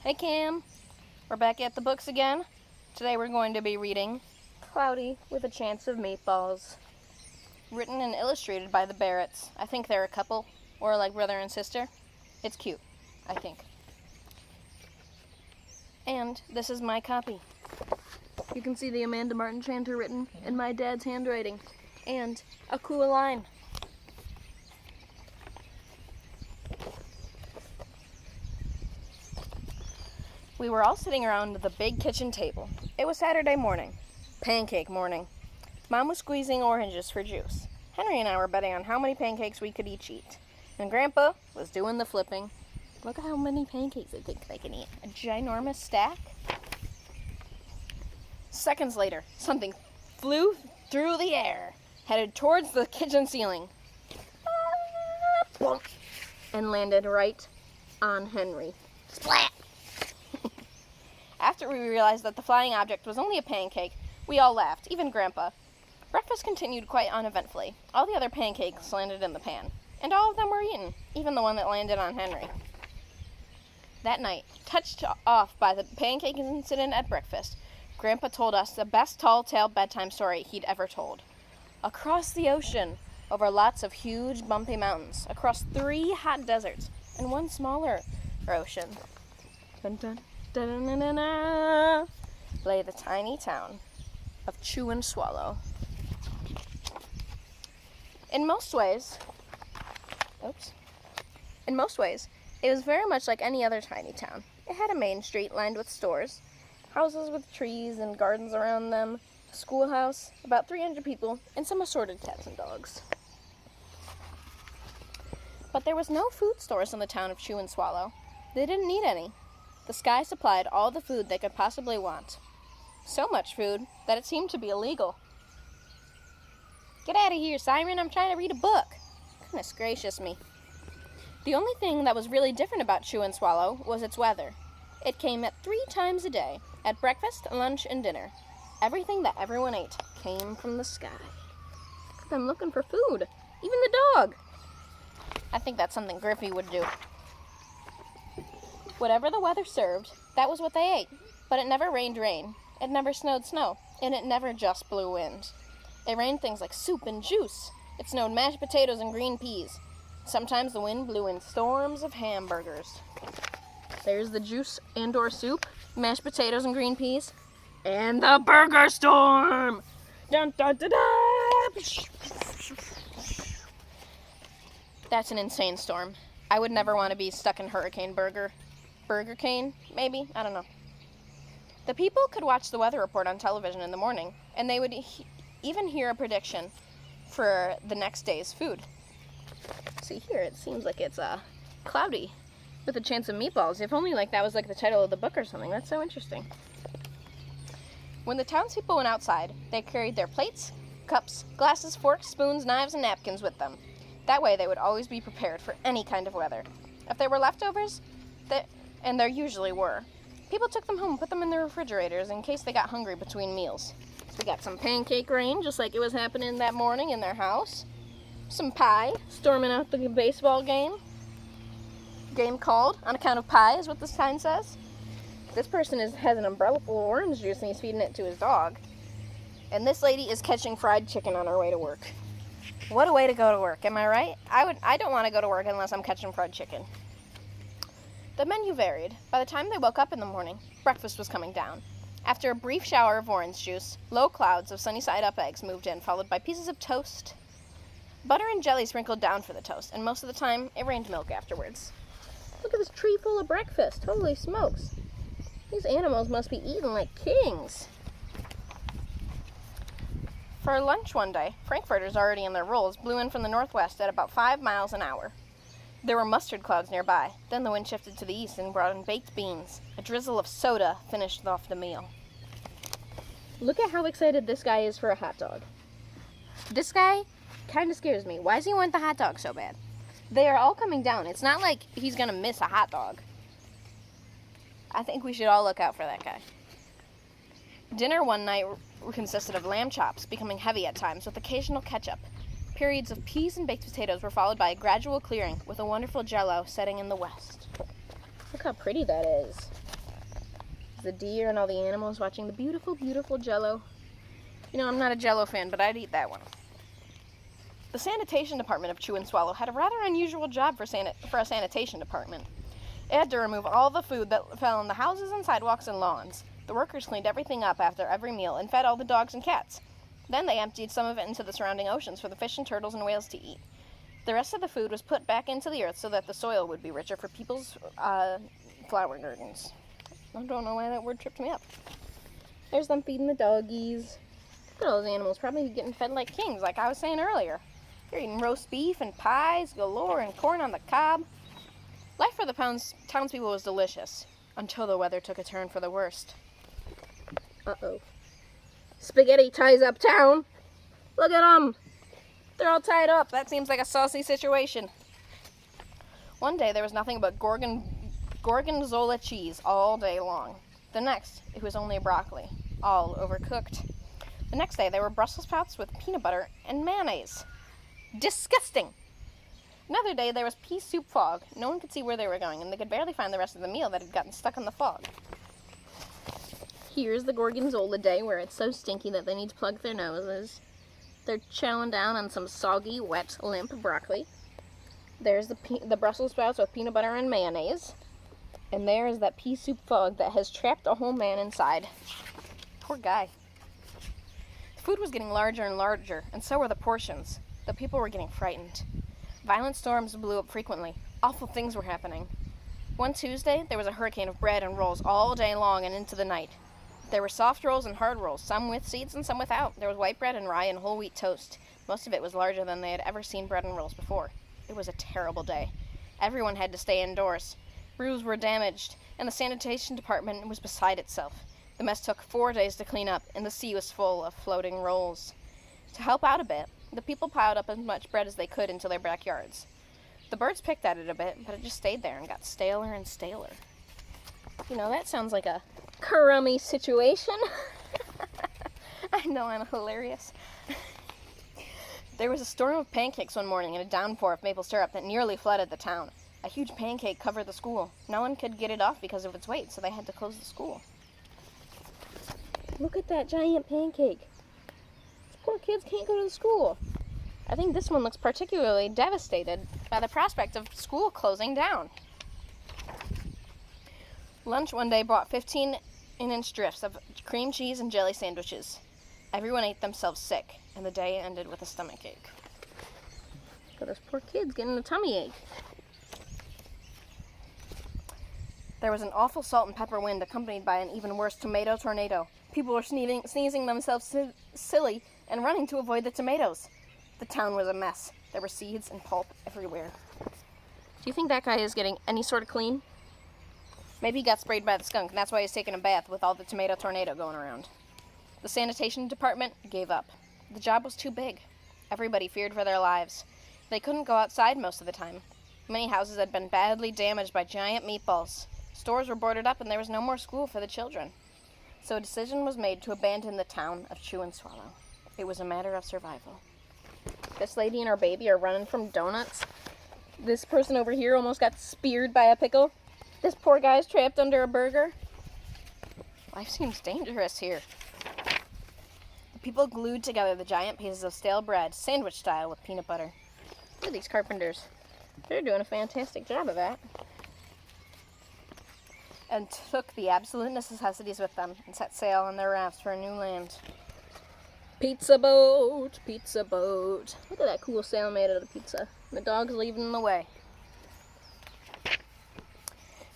Hey Cam, we're back at the books again. Today we're going to be reading Cloudy with a Chance of Meatballs. Written and illustrated by the Barretts. I think they're a couple, or like brother and sister. It's cute, I think. And this is my copy. You can see the Amanda Martin chanter written in my dad's handwriting. And a cool line. We were all sitting around the big kitchen table. It was Saturday morning. Pancake morning. Mom was squeezing oranges for juice. Henry and I were betting on how many pancakes we could each eat. And Grandpa was doing the flipping. Look at how many pancakes I think they can eat. A ginormous stack. Seconds later, something flew through the air, headed towards the kitchen ceiling, and landed right on Henry. Splat! After we realized that the flying object was only a pancake, we all laughed, even Grandpa. Breakfast continued quite uneventfully. All the other pancakes landed in the pan, and all of them were eaten, even the one that landed on Henry. That night, touched off by the pancake incident at breakfast, Grandpa told us the best tall-tale bedtime story he'd ever told. Across the ocean, over lots of huge, bumpy mountains, across 3 hot deserts, and 1 smaller ocean. Dun dun. Da-na-na-na-na, lay the tiny town of Chew and Swallow. In most ways, it was very much like any other tiny town. It had a main street lined with stores, houses with trees and gardens around them, a schoolhouse, about 300 people, and some assorted cats and dogs. But there was no food stores in the town of Chew and Swallow. They didn't need any. The sky supplied all the food they could possibly want. So much food that it seemed to be illegal. Get out of here, Siren, I'm trying to read a book. Goodness gracious me. The only thing that was really different about Chew and Swallow was its weather. It came at 3 times a day, at breakfast, lunch, and dinner. Everything that everyone ate came from the sky. Look at them looking for food. Even the dog. I think that's something Griffey would do. Whatever the weather served, that was what they ate. But it never rained rain, it never snowed snow, and it never just blew wind. It rained things like soup and juice. It snowed mashed potatoes and green peas. Sometimes the wind blew in storms of hamburgers. There's the juice and or soup, mashed potatoes and green peas, and the burger storm! Dun, dun, dun, dun. That's an insane storm. I would never want to be stuck in Hurricane Burger cane, maybe? I don't know. The people could watch the weather report on television in the morning, and they would even hear a prediction for the next day's food. See here, it seems like it's cloudy with a chance of meatballs. If only that was the title of the book or something. That's so interesting. When the townspeople went outside, they carried their plates, cups, glasses, forks, spoons, knives, and napkins with them. That way they would always be prepared for any kind of weather. If there were leftovers, and there usually were, people took them home and put them in their refrigerators in case they got hungry between meals. So we got some pancake rain, just like it was happening that morning in their house. Some pie, storming out the baseball game. Game called on account of pie, is what this sign says. This person has an umbrella full of orange juice and he's feeding it to his dog. And this lady is catching fried chicken on her way to work. What a way to go to work, am I right? I don't want to go to work unless I'm catching fried chicken. The menu varied. By the time they woke up in the morning, breakfast was coming down. After a brief shower of orange juice, low clouds of sunny-side-up eggs moved in, followed by pieces of toast. Butter and jelly sprinkled down for the toast, and most of the time, it rained milk afterwards. Look at this tree full of breakfast. Holy smokes. These animals must be eating like kings. For lunch one day, frankfurters already in their rolls blew in from the northwest at about 5 miles an hour. There were mustard clouds nearby. Then the wind shifted to the east and brought in baked beans. A drizzle of soda finished off the meal. Look at how excited this guy is for a hot dog. This guy kind of scares me. Why does he want the hot dog so bad? They are all coming down. It's not like he's going to miss a hot dog. I think we should all look out for that guy. Dinner one night consisted of lamb chops, becoming heavy at times, with occasional ketchup. Periods of peas and baked potatoes were followed by a gradual clearing, with a wonderful jello setting in the west. Look how pretty that is. The deer and all the animals watching the beautiful, beautiful Jell-O. You know, I'm not a Jell-O fan, but I'd eat that one. The sanitation department of Chew and Swallow had a rather unusual job for a sanitation department. It had to remove all the food that fell on the houses and sidewalks and lawns. The workers cleaned everything up after every meal and fed all the dogs and cats. Then they emptied some of it into the surrounding oceans for the fish and turtles and whales to eat. The rest of the food was put back into the earth so that the soil would be richer for people's flower gardens. I don't know why that word tripped me up. There's them feeding the doggies. Look at all those animals probably getting fed like kings, like I was saying earlier. They're eating roast beef and pies galore and corn on the cob. Life for the townspeople was delicious, until the weather took a turn for the worst. Uh-oh. Spaghetti ties up town. Look at them. They're all tied up. That seems like a saucy situation. One day there was nothing but gorgonzola cheese all day long. The next, it was only broccoli, all overcooked. The next day there were Brussels sprouts with peanut butter and mayonnaise. Disgusting! Another day there was pea soup fog. No one could see where they were going, and they could barely find the rest of the meal that had gotten stuck in the fog. Here's the gorgonzola day where it's so stinky that they need to plug their noses. They're chowing down on some soggy, wet, limp broccoli. There's the Brussels sprouts with peanut butter and mayonnaise. And there is that pea soup fog that has trapped a whole man inside. Poor guy. The food was getting larger and larger, and so were the portions. The people were getting frightened. Violent storms blew up frequently. Awful things were happening. One Tuesday, there was a hurricane of bread and rolls all day long and into the night. There were soft rolls and hard rolls, some with seeds and some without. There was white bread and rye and whole wheat toast. Most of it was larger than they had ever seen bread and rolls before. It was a terrible day. Everyone had to stay indoors. Roofs were damaged, and the sanitation department was beside itself. The mess took 4 days to clean up, and the sea was full of floating rolls. To help out a bit, the people piled up as much bread as they could into their backyards. The birds picked at it a bit, but it just stayed there and got staler and staler. You know, that sounds like a crummy situation. I know, I'm hilarious. There was a storm of pancakes one morning and a downpour of maple syrup that nearly flooded the town. A huge pancake covered the school. No one could get it off because of its weight, so they had to close the school. Look at that giant pancake. These poor kids can't go to the school. I think this one looks particularly devastated by the prospect of school closing down. Lunch one day brought 15-inch drifts of cream cheese and jelly sandwiches. Everyone ate themselves sick, and the day ended with a stomachache. Look at those poor kids getting a tummy ache. There was an awful salt and pepper wind accompanied by an even worse tomato tornado. People were sneezing themselves silly and running to avoid the tomatoes. The town was a mess. There were seeds and pulp everywhere. Do you think that guy is getting any sort of clean? Maybe he got sprayed by the skunk, and that's why he's taking a bath with all the tomato tornado going around. The sanitation department gave up. The job was too big. Everybody feared for their lives. They couldn't go outside most of the time. Many houses had been badly damaged by giant meatballs. Stores were boarded up, and there was no more school for the children. So a decision was made to abandon the town of Chew and Swallow. It was a matter of survival. This lady and her baby are running from donuts. This person over here almost got speared by a pickle. This poor guy's trapped under a burger. Life seems dangerous here. The people glued together the giant pieces of stale bread, sandwich style, with peanut butter. Look at these carpenters. They're doing a fantastic job of that. And took the absolute necessities with them and set sail on their rafts for a new land. Pizza boat, pizza boat. Look at that cool sail made out of pizza. The dog's leaving in the way.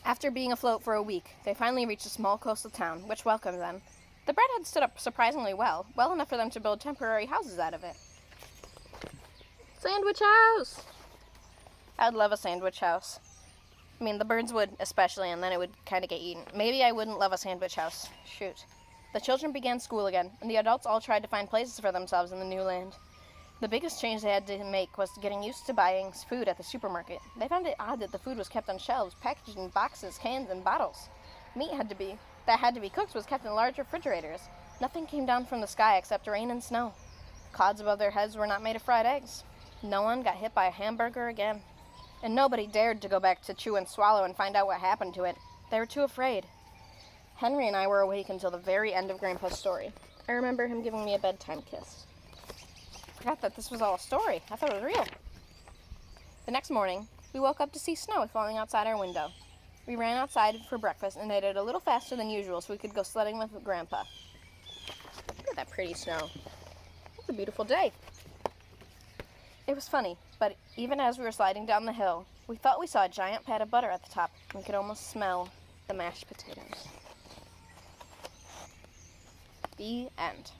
After being afloat for a week, they finally reached a small coastal town, which welcomed them. The bread had stood up surprisingly well enough for them to build temporary houses out of it. Sandwich house! I'd love a sandwich house. I mean, the birds would, especially, and then it would kind of get eaten. Maybe I wouldn't love a sandwich house. Shoot. The children began school again, and the adults all tried to find places for themselves in the new land. The biggest change they had to make was getting used to buying food at the supermarket. They found it odd that the food was kept on shelves, packaged in boxes, cans, and bottles. Meat that had to be cooked was kept in large refrigerators. Nothing came down from the sky except rain and snow. Clouds above their heads were not made of fried eggs. No one got hit by a hamburger again. And nobody dared to go back to Chew and Swallow and find out what happened to it. They were too afraid. Henry and I were awake until the very end of Grandpa's story. I remember him giving me a bedtime kiss. I forgot that this was all a story. I thought it was real. The next morning, we woke up to see snow falling outside our window. We ran outside for breakfast and ate it a little faster than usual so we could go sledding with Grandpa. Look at that pretty snow. It's a beautiful day. It was funny, but even as we were sliding down the hill, we thought we saw a giant pat of butter at the top, and we could almost smell the mashed potatoes. The end.